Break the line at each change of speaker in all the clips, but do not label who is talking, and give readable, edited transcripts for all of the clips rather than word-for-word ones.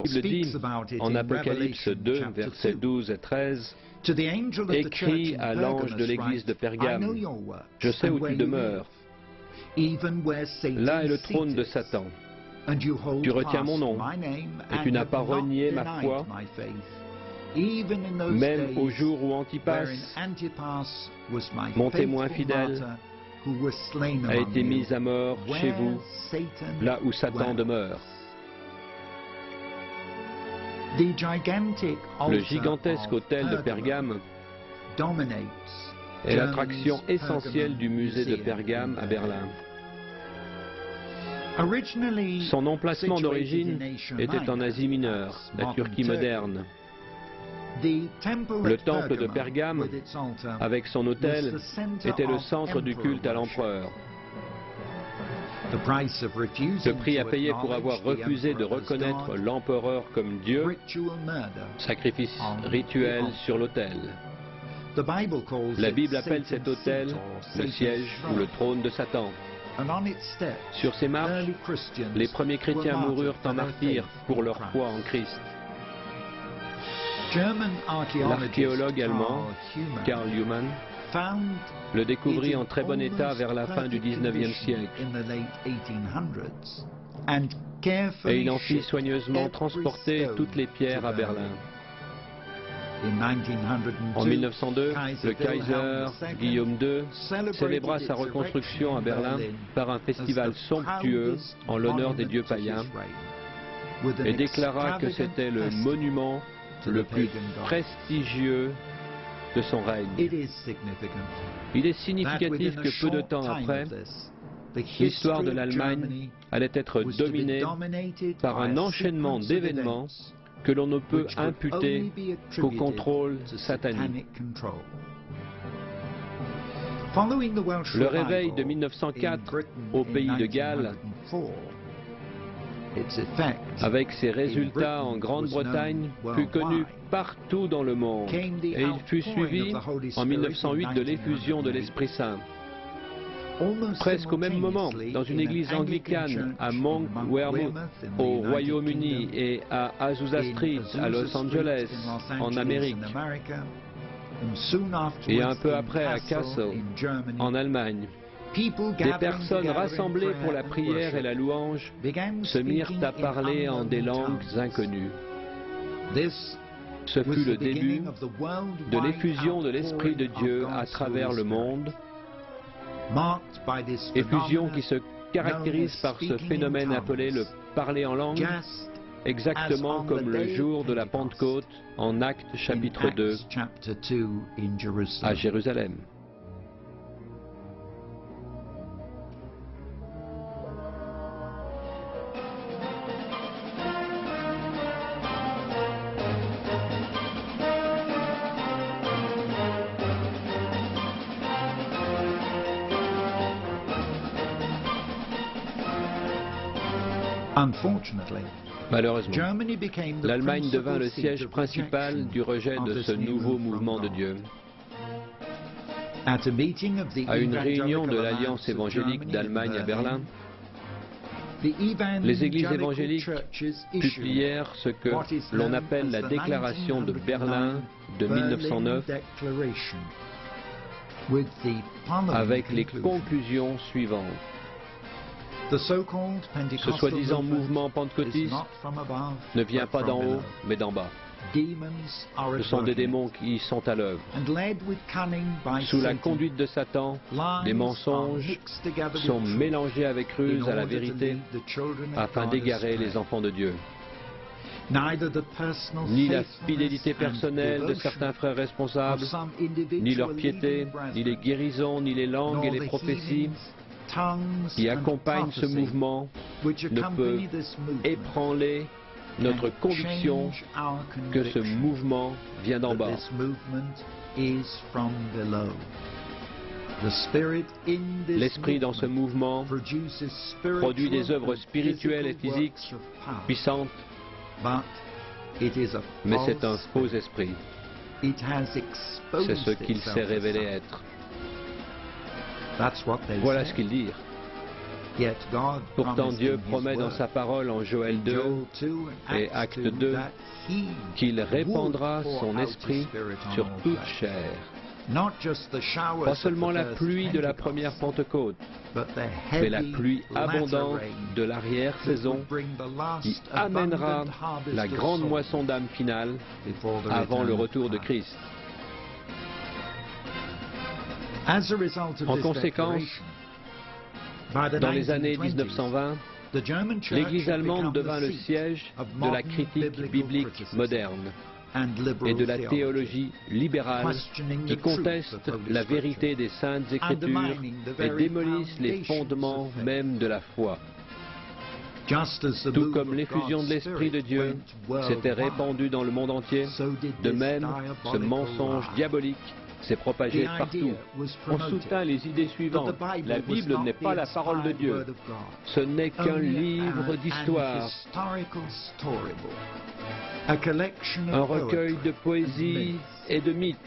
Bible dit en Apocalypse 2, versets 12 et 13, « Écris à l'ange de l'église de Pergame, je sais où tu demeures. Là est le trône de Satan. Tu retiens mon nom, et tu n'as pas renié ma foi, même au jour où Antipas, mon témoin fidèle, a été mis à mort chez vous, là où Satan demeure. » Le gigantesque autel de Pergame est l'attraction essentielle du musée de Pergame à Berlin. Son emplacement d'origine était en Asie mineure, la Turquie moderne. Le temple de Pergame, avec son autel, était le centre du culte à l'empereur. Le prix à payer pour avoir refusé de reconnaître l'empereur comme Dieu, sacrifice rituel sur l'autel. La Bible appelle cet autel le siège ou le trône de Satan. Sur ces marches, les premiers chrétiens moururent en martyrs pour leur foi en Christ. L'archéologue allemand Karl Humann le découvrit en très bon état vers la fin du XIXe siècle. Et il en fit soigneusement transporter toutes les pierres à Berlin. En 1902, le Kaiser Guillaume II célébra sa reconstruction à Berlin par un festival somptueux en l'honneur des dieux païens et déclara que c'était le monument le plus prestigieux de son règne. Il est significatif que peu de temps après, l'histoire de l'Allemagne allait être dominée par un enchaînement d'événements que l'on ne peut imputer qu'au contrôle satanique. Le réveil de 1904 au pays de Galles, avec ses résultats en Grande-Bretagne, fut connu partout dans le monde et il fut suivi en 1908 de l'effusion de l'Esprit Saint. Presque au même moment, dans une église anglicane à Monk Wearmouth, au Royaume-Uni, et à Azusa Street, à Los Angeles, en Amérique, et un peu après à Kassel, en Allemagne, des personnes rassemblées pour la prière et la louange se mirent à parler en des langues inconnues. Ce fut le début de l'effusion de l'Esprit de Dieu à travers le monde, effusion qui se caractérise par ce phénomène appelé le parler en langue, exactement comme le jour de la Pentecôte en Actes chapitre 2 à Jérusalem. Malheureusement, l'Allemagne devint le siège principal du rejet de ce nouveau mouvement de Dieu. À une réunion de l'Alliance évangélique d'Allemagne à Berlin, les églises évangéliques publièrent ce que l'on appelle la Déclaration de Berlin de 1909, avec les conclusions suivantes. Ce soi-disant mouvement pentecôtiste ne vient pas d'en haut, mais d'en bas. Ce sont des démons qui y sont à l'œuvre. Sous la conduite de Satan, des mensonges sont mélangés avec ruse à la vérité afin d'égarer les enfants de Dieu. Ni la fidélité personnelle de certains frères responsables, ni leur piété, ni les guérisons, ni les langues et les prophéties qui accompagnent ce mouvement ne peuvent ébranler notre conviction que ce mouvement vient d'en bas. L'esprit dans ce mouvement produit des œuvres spirituelles et physiques puissantes, mais c'est un faux esprit. C'est ce qu'il s'est révélé être. Voilà ce qu'ils dirent. Pourtant Dieu promet dans sa parole en Joël 2 et Acte 2 qu'il répandra son esprit sur toute chair. Pas seulement la pluie de la première Pentecôte, mais la pluie abondante de l'arrière-saison qui amènera la grande moisson d'âmes finale avant le retour de Christ. En conséquence, dans les années 1920, l'Église allemande devint le siège de la critique biblique moderne et de la théologie libérale qui conteste la vérité des Saintes Écritures et démolissent les fondements même de la foi. Tout comme l'effusion de l'Esprit de Dieu s'était répandue dans le monde entier, de même ce mensonge diabolique s'est propagé partout. On soutint les idées suivantes. La Bible n'est pas la parole de Dieu. Ce n'est qu'un livre d'histoire, un recueil de poésie et de mythes,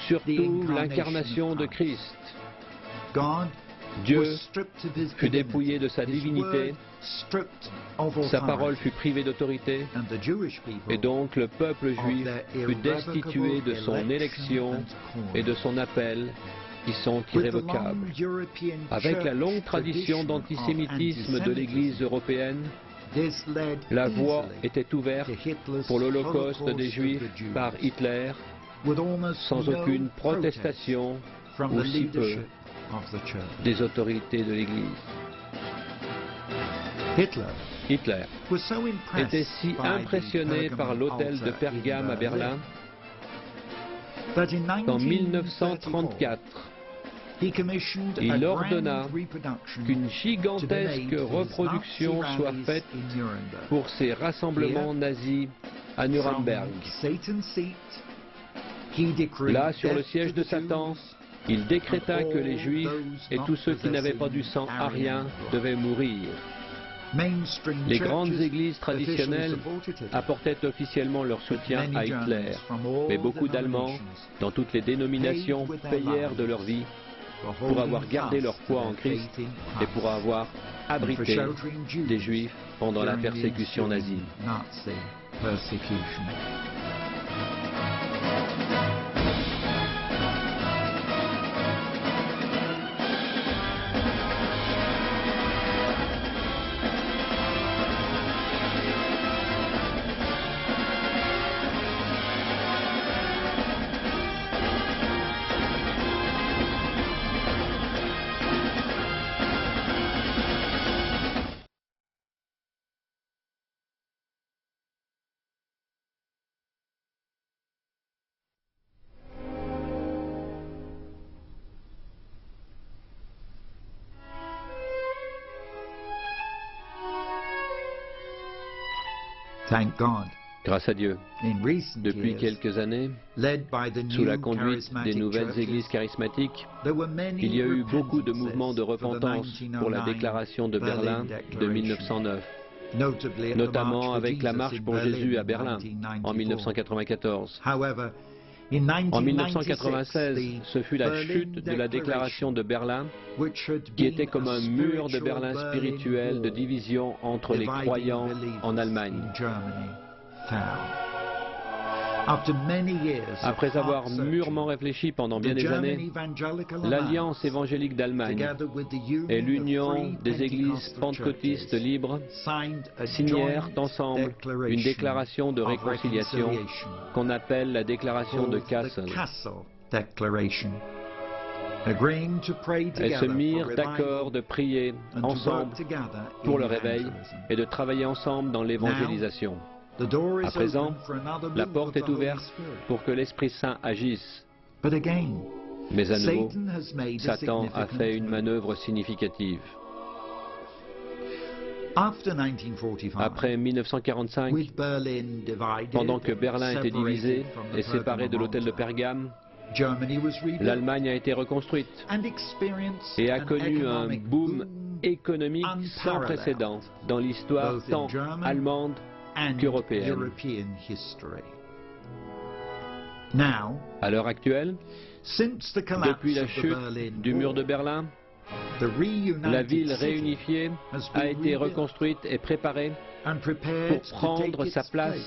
surtout l'incarnation de Christ. Dieu fut dépouillé de sa divinité, sa parole fut privée d'autorité, et donc le peuple juif fut destitué de son élection et de son appel, qui sont irrévocables. Avec la longue tradition d'antisémitisme de l'Église européenne, la voie était ouverte pour l'Holocauste des Juifs par Hitler, sans aucune protestation, ou si peu, des autorités de l'Église. Hitler était si impressionné par l'autel de Pergame à Berlin qu'en 1934, il ordonna qu'une gigantesque reproduction soit faite pour ces rassemblements nazis à Nuremberg. Là, sur le siège de Satan, il décréta que les Juifs et tous ceux qui n'avaient pas du sang arien devaient mourir. Les grandes églises traditionnelles apportaient officiellement leur soutien à Hitler, mais beaucoup d'Allemands, dans toutes les dénominations, payèrent de leur vie pour avoir gardé leur foi en Christ et pour avoir abrité des Juifs pendant la persécution nazie. Grâce à Dieu, depuis quelques années, sous la conduite des nouvelles églises charismatiques, il y a eu beaucoup de mouvements de repentance pour la déclaration de Berlin de 1909, notamment avec la Marche pour Jésus à Berlin en 1994. En 1996, ce fut la chute de la déclaration de Berlin, qui était comme un mur de Berlin spirituel de division entre les croyants en Allemagne. Après avoir mûrement réfléchi pendant bien des années, l'Alliance évangélique d'Allemagne et l'Union des églises pentecôtistes libres signèrent ensemble une déclaration de réconciliation qu'on appelle la déclaration de Kassel. Elles se mirent d'accord de prier ensemble pour le réveil et de travailler ensemble dans l'évangélisation. À présent, la porte est ouverte pour que l'Esprit Saint agisse. Mais à nouveau, Satan a fait une manœuvre significative. Après 1945, pendant que Berlin était divisé et séparé de l'autel de Pergame, l'Allemagne a été reconstruite et a connu un boom économique sans précédent dans l'histoire tant allemande qu'européenne. À l'heure actuelle, depuis la chute du mur de Berlin, La ville réunifiée a été reconstruite et préparée pour prendre sa place